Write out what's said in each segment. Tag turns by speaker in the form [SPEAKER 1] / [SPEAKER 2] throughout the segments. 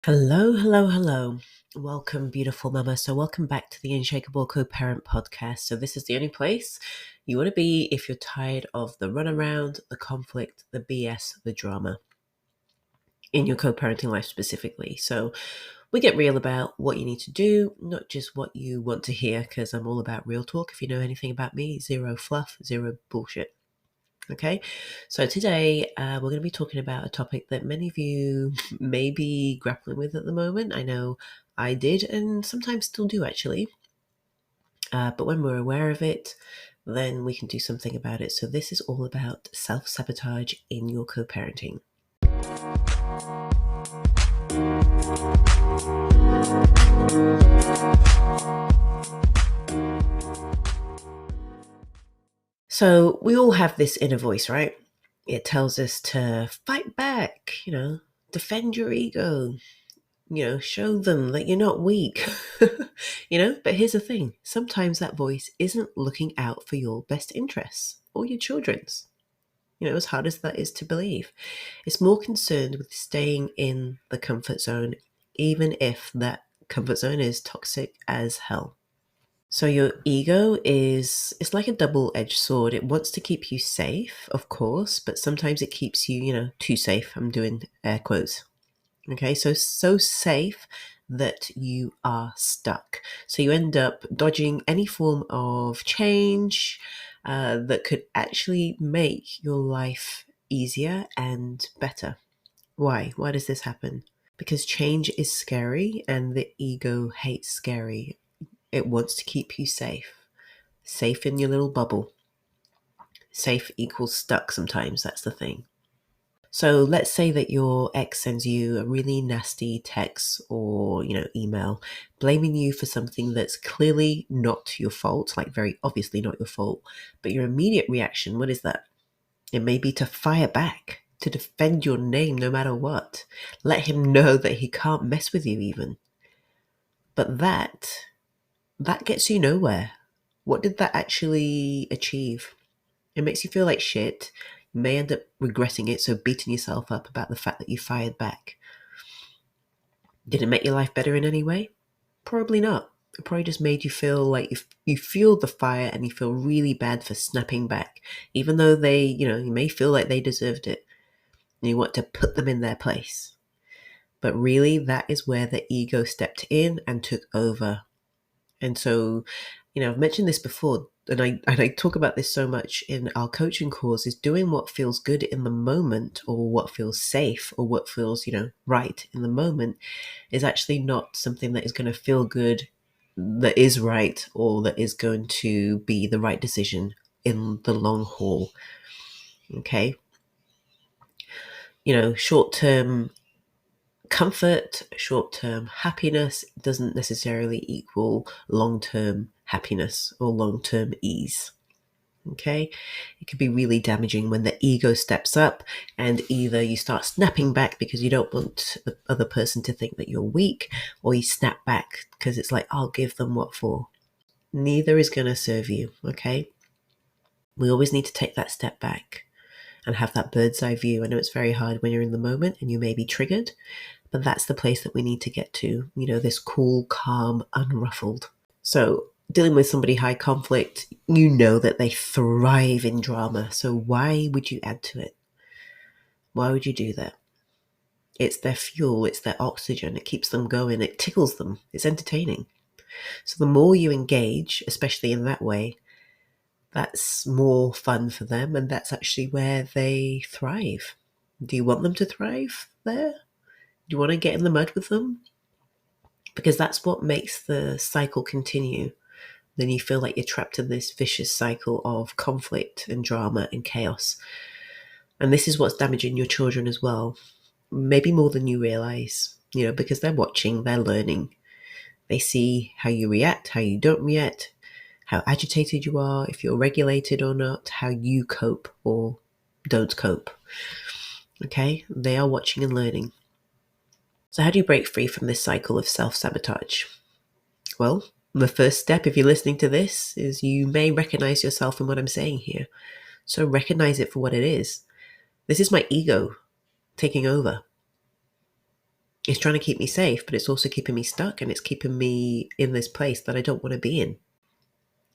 [SPEAKER 1] Hello, hello, hello. Welcome, beautiful mama. So, welcome back to the Unshakeable Coparent podcast. So, this is the only place you want to be if you're tired of the runaround, the conflict, the BS, the drama in your co-parenting life specifically. So, we get real about what you need to do, not just what you want to hear, because I'm all about real talk. If you know anything about me, zero fluff, zero bullshit. Okay, so today we're going to be talking about a topic that many of you may be grappling with at the moment. I know I did and sometimes still do actually. But when we're aware of it, then we can do something about it. So this is all about self-sabotage in your co-parenting. So we all have this inner voice, right? It tells us to fight back, defend your ego, show them that you're not weak, But here's the thing. Sometimes that voice isn't looking out for your best interests or your children's, as hard as that is to believe. It's more concerned with staying in the comfort zone, even if that comfort zone is toxic as hell. So your ego it's like a double-edged sword. It wants to keep you safe, of course, but sometimes it keeps you, too safe. I'm doing air quotes. Okay, so safe that you are stuck. So you end up dodging any form of change that could actually make your life easier and better. Why? Why does this happen? Because change is scary and the ego hates scary. It wants to keep you safe. Safe in your little bubble. Safe equals stuck sometimes, that's the thing. So let's say that your ex sends you a really nasty text or, email blaming you for something that's clearly not your fault, like very obviously not your fault. But your immediate reaction, what is that? It may be to fire back, to defend your name no matter what. Let him know that he can't mess with you even. But that gets you nowhere. What did that actually achieve? It makes you feel like shit. You may end up regretting it, so beating yourself up about the fact that you fired back. Did it make your life better in any way? Probably not. It probably just made you feel like you fueled the fire and you feel really bad for snapping back, even though they, you may feel like they deserved it and you want to put them in their place. But really, that is where the ego stepped in and took over. And so, I've mentioned this before, and I talk about this so much in our coaching calls, is doing what feels good in the moment or what feels safe or what feels, right in the moment is actually not something that is going to feel good, that is right, or that is going to be the right decision in the long haul. Okay? Short-term comfort, short-term happiness doesn't necessarily equal long-term happiness or long-term ease. Okay? It can be really damaging when the ego steps up and either you start snapping back because you don't want the other person to think that you're weak, or you snap back because it's like, I'll give them what for. Neither is going to serve you, okay? We always need to take that step back and have that bird's eye view. I know it's very hard when you're in the moment and you may be triggered, but that's the place that we need to get to, this cool, calm, unruffled. So dealing with somebody high conflict, that they thrive in drama. So why would you add to it? Why would you do that? It's their fuel, it's their oxygen, it keeps them going, it tickles them, it's entertaining. So the more you engage, especially in that way, that's more fun for them, and that's actually where they thrive. Do you want them to thrive there? Do you want to get in the mud with them? Because that's what makes the cycle continue. Then you feel like you're trapped in this vicious cycle of conflict and drama and chaos. And this is what's damaging your children as well. Maybe more than you realize, because they're watching, they're learning. They see how you react, how you don't react, how agitated you are, if you're regulated or not, how you cope or don't cope. Okay? They are watching and learning. So how do you break free from this cycle of self-sabotage? Well, the first step, if you're listening to this, is you may recognize yourself in what I'm saying here. So recognize it for what it is. This is my ego taking over. It's trying to keep me safe, but it's also keeping me stuck, and it's keeping me in this place that I don't want to be in.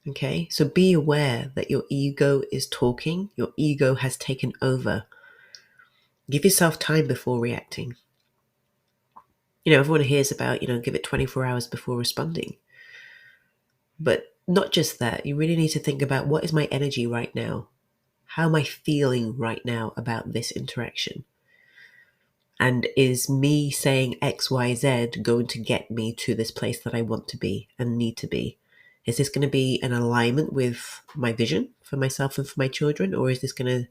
[SPEAKER 1] Okay, so be aware that your ego is talking, your ego has taken over. Give yourself time before reacting. Everyone hears about, give it 24 hours before responding. But not just that, you really need to think about, what is my energy right now? How am I feeling right now about this interaction? And is me saying X, Y, Z going to get me to this place that I want to be and need to be? Is this going to be in alignment with my vision for myself and for my children? Or is this going to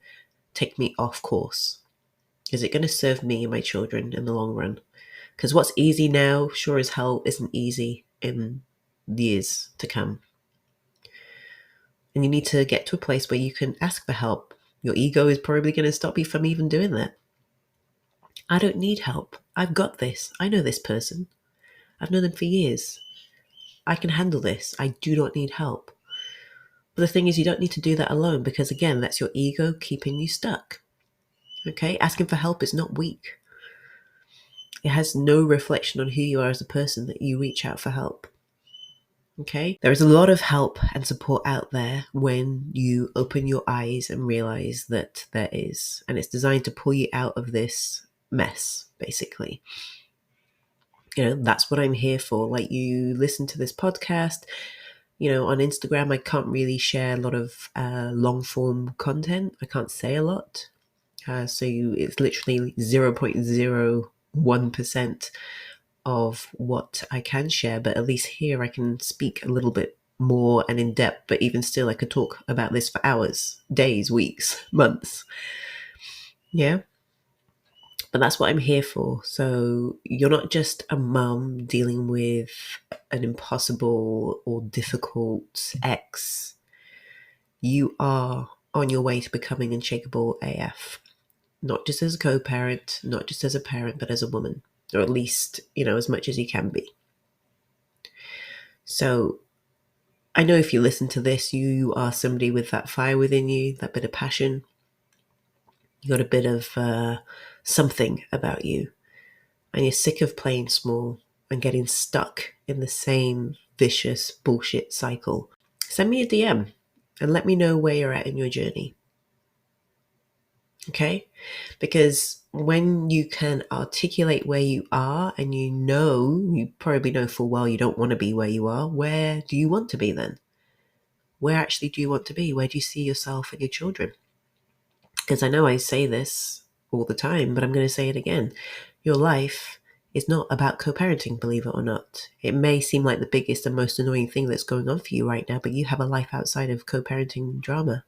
[SPEAKER 1] take me off course? Is it going to serve me and my children in the long run? Because what's easy now, sure as hell, isn't easy in years to come. And you need to get to a place where you can ask for help. Your ego is probably going to stop you from even doing that. I don't need help. I've got this. I know this person. I've known them for years. I can handle this. I do not need help. But the thing is, you don't need to do that alone, because again, that's your ego keeping you stuck. Okay? Asking for help is not weak. It has no reflection on who you are as a person that you reach out for help. Okay? There is a lot of help and support out there when you open your eyes and realize that there is. And it's designed to pull you out of this mess, basically. That's what I'm here for. Like, you listen to this podcast, on Instagram, I can't really share a lot of long form content. I can't say a lot. It's literally 0.01% of what I can share. But at least here I can speak a little bit more and in depth. But even still, I could talk about this for hours, days, weeks, months. Yeah. But that's what I'm here for. So you're not just a mum dealing with an impossible or difficult ex. You are on your way to becoming unshakable AF. Not just as a co-parent, not just as a parent, but as a woman. Or at least, as much as you can be. So I know if you listen to this, you are somebody with that fire within you, that bit of passion. You got a bit of something about you. And you're sick of playing small and getting stuck in the same vicious bullshit cycle. Send me a DM and let me know where you're at in your journey. Okay? Because when you can articulate where you are, and you probably know full well you don't want to be where you are, where do you want to be then? Where actually do you want to be? Where do you see yourself and your children? Because I know I say this all the time, but I'm going to say it again. Your life is not about co-parenting, believe it or not. It may seem like the biggest and most annoying thing that's going on for you right now, but you have a life outside of co-parenting drama.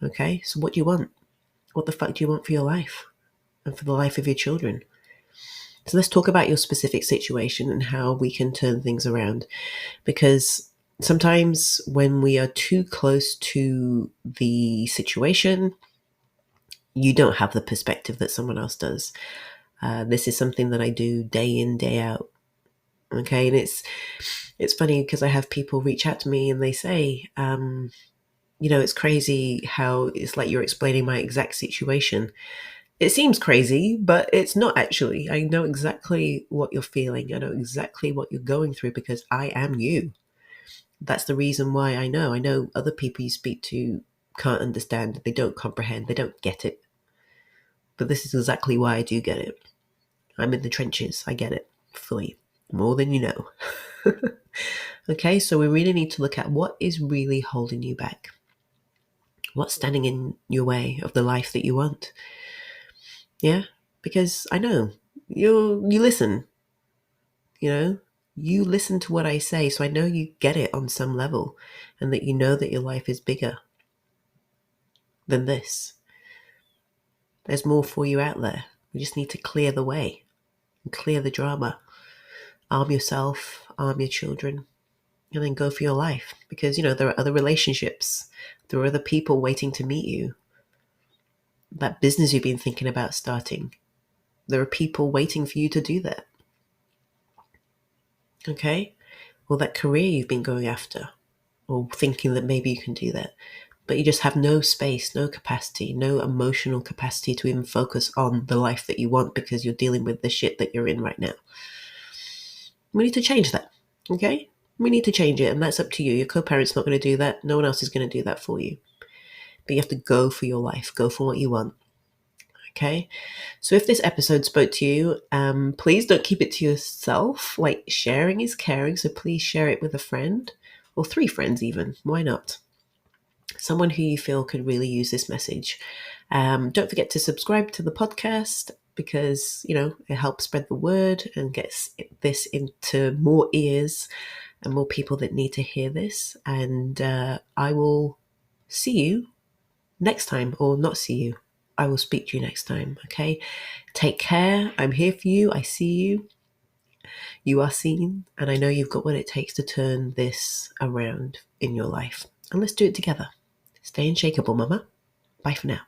[SPEAKER 1] Okay? So what do you want? What the fuck do you want for your life and for the life of your children? So let's talk about your specific situation and how we can turn things around. Because sometimes when we are too close to the situation, you don't have the perspective that someone else does. This is something that I do day in, day out. Okay, and it's funny because I have people reach out to me and they say, it's crazy how it's like you're explaining my exact situation. It seems crazy, but it's not actually. I know exactly what you're feeling. I know exactly what you're going through because I am you. That's the reason why I know. I know other people you speak to can't understand. They don't comprehend. They don't get it. But this is exactly why I do get it. I'm in the trenches. I get it fully. More than you know. Okay, so we really need to look at what is really holding you back. What's standing in your way of the life that you want? Yeah, because I know you listen. You listen to what I say, so I know you get it on some level, and that you know that your life is bigger than this. There's more for you out there. You just need to clear the way and clear the drama. Arm yourself, arm your children, and then go for your life. Because, there are other relationships. There are other people waiting to meet you. That business you've been thinking about starting. There are people waiting for you to do that. Okay? Or that career you've been going after. Or thinking that maybe you can do that. but you just have no space, no capacity, no emotional capacity to even focus on the life that you want because you're dealing with the shit that you're in right now. We need to change that, okay? We need to change it, and that's up to you. Your co-parent's not going to do that. No one else is going to do that for you. But you have to go for your life, go for what you want, okay? So if this episode spoke to you, please don't keep it to yourself. Like, sharing is caring, so please share it with a friend, or 3 friends even. Why not? Someone who you feel could really use this message. Don't forget to subscribe to the podcast because, it helps spread the word and gets this into more ears and more people that need to hear this. And I will see you next time, or not see you. I will speak to you next time, okay? Take care. I'm here for you. I see you. You are seen. And I know you've got what it takes to turn this around in your life. And let's do it together. Stay unshakable, mama. Bye for now.